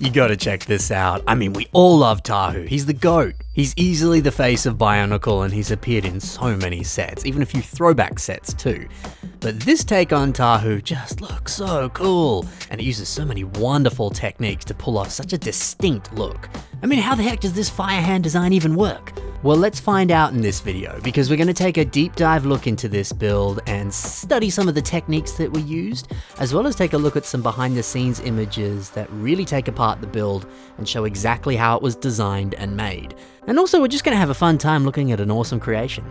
You gotta check this out. I mean, we all love Tahu. He's the GOAT. He's easily the face of Bionicle and he's appeared in so many sets, even a few throwback sets too. But this take on Tahu just looks so cool, and it uses so many wonderful techniques to pull off such a distinct look. I mean, how the heck does this fire hand design even work? Well, let's find out in this video, because we're going to take a deep dive look into this build and study some of the techniques that we used, as well as take a look at some behind the scenes images that really take apart the build and show exactly how it was designed and made. And also, we're just going to have a fun time looking at an awesome creation.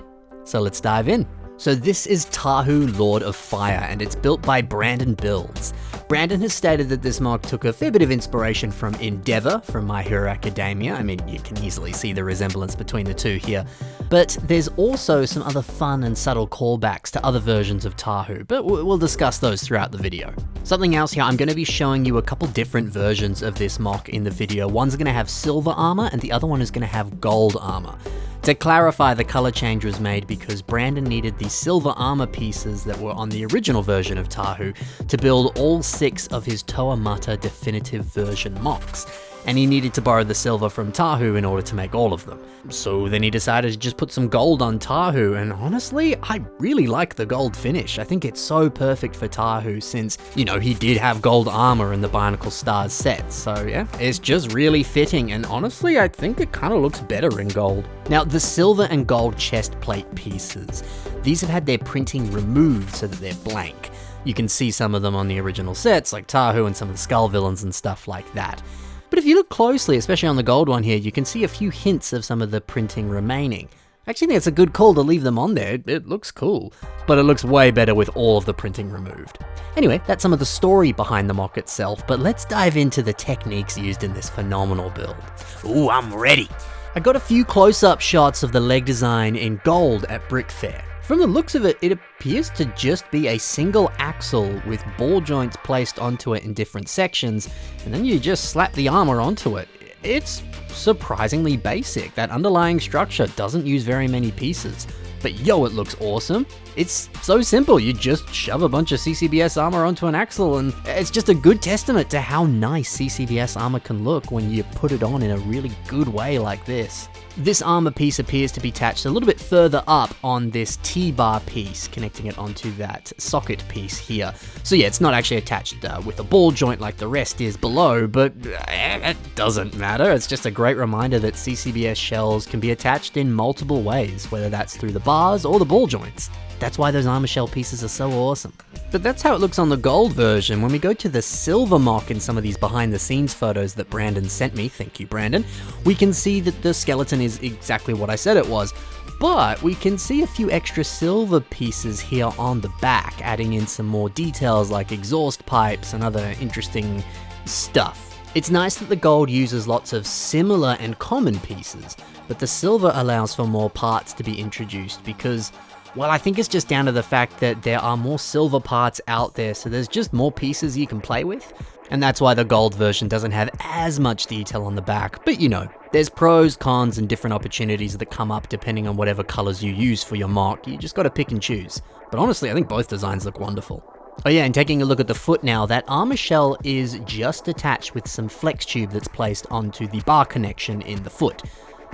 So let's dive in. So this is Tahu, Lord of Fire, and it's built by Brandon Builds. Brandon has stated that this MOC took a fair bit of inspiration from Endeavor from My Hero Academia. I mean, you can easily see the resemblance between the two here. But there's also some other fun and subtle callbacks to other versions of Tahu, but we'll discuss those throughout the video. Something else here, I'm going to be showing you a couple different versions of this MOC in the video. One's going to have silver armor, and the other one is going to have gold armor. To clarify, the color change was made because Brandon needed the silver armor pieces that were on the original version of Tahu to build all 6 of his Toa Mata definitive version MOCs. And he needed to borrow the silver from Tahu in order to make all of them. So then he decided to just put some gold on Tahu, and honestly, I really like the gold finish. I think it's so perfect for Tahu since, you know, he did have gold armor in the Bionicle Stars set. So yeah, it's just really fitting, and honestly, I think it kind of looks better in gold. Now, the silver and gold chest plate pieces, these have had their printing removed so that they're blank. You can see some of them on the original sets, like Tahu and some of the Skull villains and stuff like that. But if you look closely, especially on the gold one here, you can see a few hints of some of the printing remaining. I actually think it's a good call to leave them on there. It looks cool, but it looks way better with all of the printing removed. Anyway, that's some of the story behind the MOC itself, but let's dive into the techniques used in this phenomenal build. Ooh, I'm ready. I got a few close-up shots of the leg design in gold at Brick Fair. From the looks of it, it appears to just be a single axle with ball joints placed onto it in different sections, and then you just slap the armor onto it. It's surprisingly basic. That underlying structure doesn't use very many pieces. But yo, it looks awesome. It's so simple. You just shove a bunch of CCBS armor onto an axle, and it's just a good testament to how nice CCBS armor can look when you put it on in a really good way like this. This armor piece appears to be attached a little bit further up on this T-bar piece, connecting it onto that socket piece here. So yeah, it's not actually attached with a ball joint like the rest is below, but it doesn't matter. It's just a great reminder that CCBS shells can be attached in multiple ways, whether that's through the bars or the ball joints. That's why those armor shell pieces are so awesome. But that's how it looks on the gold version. When we go to the silver MOC in some of these behind the scenes photos that Brandon sent me, thank you Brandon, we can see that the skeleton is exactly what I said it was. But we can see a few extra silver pieces here on the back, adding in some more details like exhaust pipes and other interesting stuff. It's nice that the gold uses lots of similar and common pieces, but the silver allows for more parts to be introduced because, well, I think it's just down to the fact that there are more silver parts out there, so there's just more pieces you can play with. And that's why the gold version doesn't have as much detail on the back. But you know, there's pros, cons, and different opportunities that come up depending on whatever colors you use for your MOC. You just gotta pick and choose. But honestly, I think both designs look wonderful. Oh yeah, and taking a look at the foot now, that armor shell is just attached with some flex tube that's placed onto the bar connection in the foot.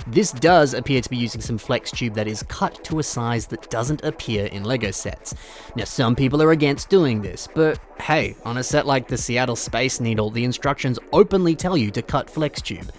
This does appear to be using some flex tube that is cut to a size that doesn't appear in LEGO sets. Now, some people are against doing this, but hey, on a set like the Seattle Space Needle, the instructions openly tell you to cut flex tube.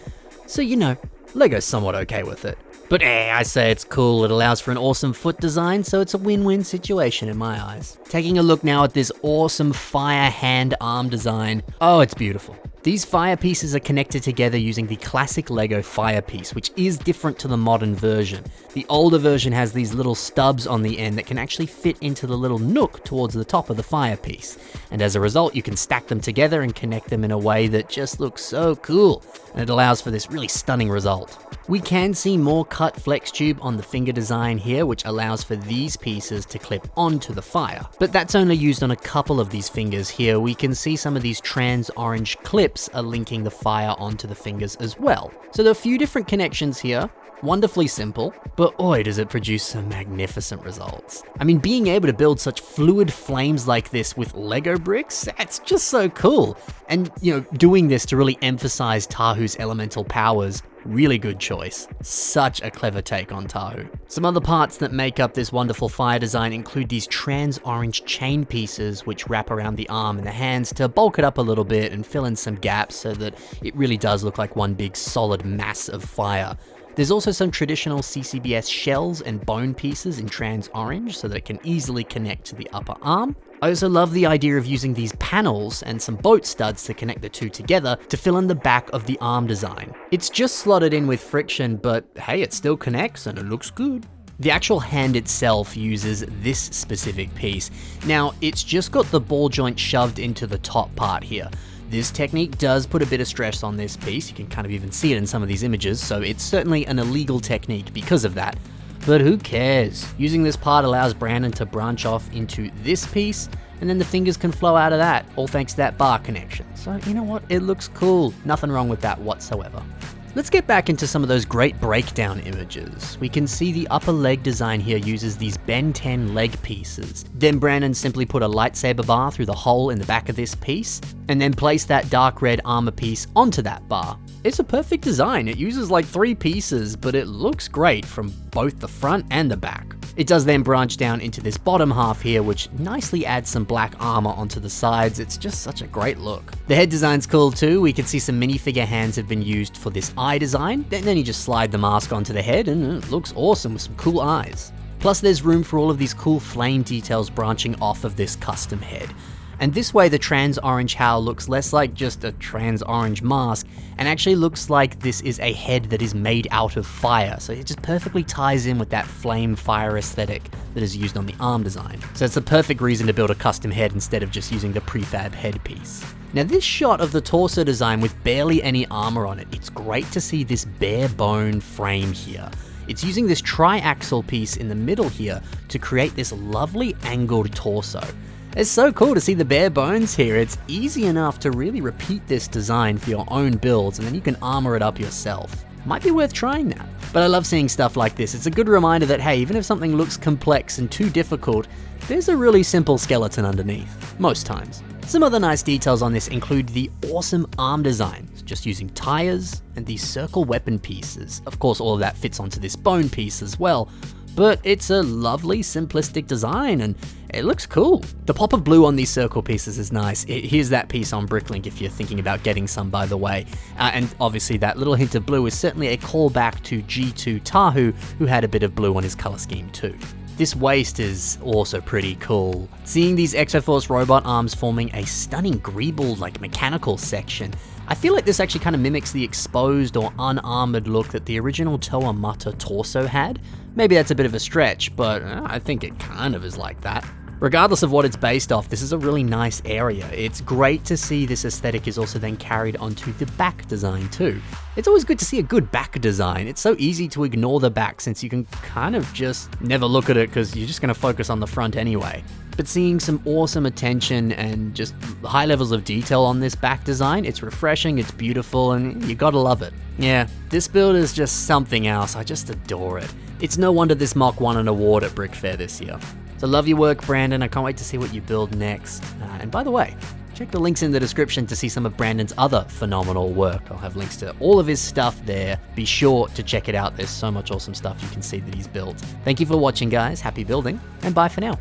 So, you know, LEGO's somewhat okay with it. But I say it's cool, it allows for an awesome foot design, so it's a win-win situation in my eyes. Taking a look now at this awesome fire hand arm design. Oh, it's beautiful. These fire pieces are connected together using the classic LEGO fire piece, which is different to the modern version. The older version has these little stubs on the end that can actually fit into the little nook towards the top of the fire piece. And as a result, you can stack them together and connect them in a way that just looks so cool. and it allows for this really stunning result. We can see more cut flex tube on the finger design here, which allows for these pieces to clip onto the fire. But that's only used on a couple of these fingers here. We can see some of these trans orange clips are linking the fire onto the fingers as well. So there are a few different connections here. Wonderfully simple, but boy does it produce some magnificent results. I mean, being able to build such fluid flames like this with Lego bricks, that's just so cool. And, doing this to really emphasize Tahu's elemental powers, really good choice. Such a clever take on Tahu. Some other parts that make up this wonderful fire design include these trans orange chain pieces which wrap around the arm and the hands to bulk it up a little bit and fill in some gaps so that it really does look like one big solid mass of fire. There's also some traditional CCBS shells and bone pieces in trans orange so that it can easily connect to the upper arm. I also love the idea of using these panels and some boat studs to connect the two together to fill in the back of the arm design. It's just slotted in with friction, but hey, it still connects and it looks good. The actual hand itself uses this specific piece. Now, it's just got the ball joint shoved into the top part here. This technique does put a bit of stress on this piece. You can kind of even see it in some of these images, so it's certainly an illegal technique because of that. But who cares? Using this part allows Brandon to branch off into this piece, and then the fingers can flow out of that, all thanks to that bar connection. So you know what? It looks cool. Nothing wrong with that whatsoever. Let's get back into some of those great breakdown images. We can see the upper leg design here uses these Ben 10 leg pieces. Then Brandon simply put a lightsaber bar through the hole in the back of this piece, and then placed that dark red armor piece onto that bar. It's a perfect design. It uses like 3 pieces, but it looks great from both the front and the back. It does then branch down into this bottom half here, which nicely adds some black armor onto the sides. It's just such a great look. The head design's cool too. We can see some minifigure hands have been used for this eye design. Then you just slide the mask onto the head and it looks awesome with some cool eyes. Plus there's room for all of these cool flame details branching off of this custom head. And this way the trans orange Hal looks less like just a trans orange mask and actually looks like this is a head that is made out of fire. So it just perfectly ties in with that flame fire aesthetic that is used on the arm design. So it's the perfect reason to build a custom head instead of just using the prefab headpiece. Now this shot of the torso design with barely any armor on it, it's great to see this bare bone frame here. It's using this triaxle piece in the middle here to create this lovely angled torso. It's so cool to see the bare bones here. It's easy enough to really repeat this design for your own builds and then you can armor it up yourself. Might be worth trying that. But I love seeing stuff like this. It's a good reminder that hey, even if something looks complex and too difficult, there's a really simple skeleton underneath, most times. Some other nice details on this include the awesome arm design, just using tires and these circle weapon pieces. Of course, all of that fits onto this bone piece as well, but it's a lovely simplistic design and it looks cool. The pop of blue on these circle pieces is nice. Here's that piece on Bricklink if you're thinking about getting some, by the way. And obviously that little hint of blue is certainly a callback to G2 Tahu, who had a bit of blue on his color scheme too. This waist is also pretty cool. Seeing these Exoforce robot arms forming a stunning greeble like mechanical section, I feel like this actually kind of mimics the exposed or unarmored look that the original Toa Mata torso had. Maybe that's a bit of a stretch, but I think it kind of is like that. Regardless of what it's based off, this is a really nice area. It's great to see this aesthetic is also then carried onto the back design too. It's always good to see a good back design. It's so easy to ignore the back since you can kind of just never look at it because you're just going to focus on the front anyway. But seeing some awesome attention and just high levels of detail on this back design, it's refreshing, it's beautiful, and you gotta love it. Yeah, this build is just something else. I just adore it. It's no wonder this MOC won an award at Brick Fair this year. So love your work, Brandon. I can't wait to see what you build next. And by the way, check the links in the description to see some of Brandon's other phenomenal work. I'll have links to all of his stuff there. Be sure to check it out. There's so much awesome stuff you can see that he's built. Thank you for watching, guys. Happy building, and bye for now.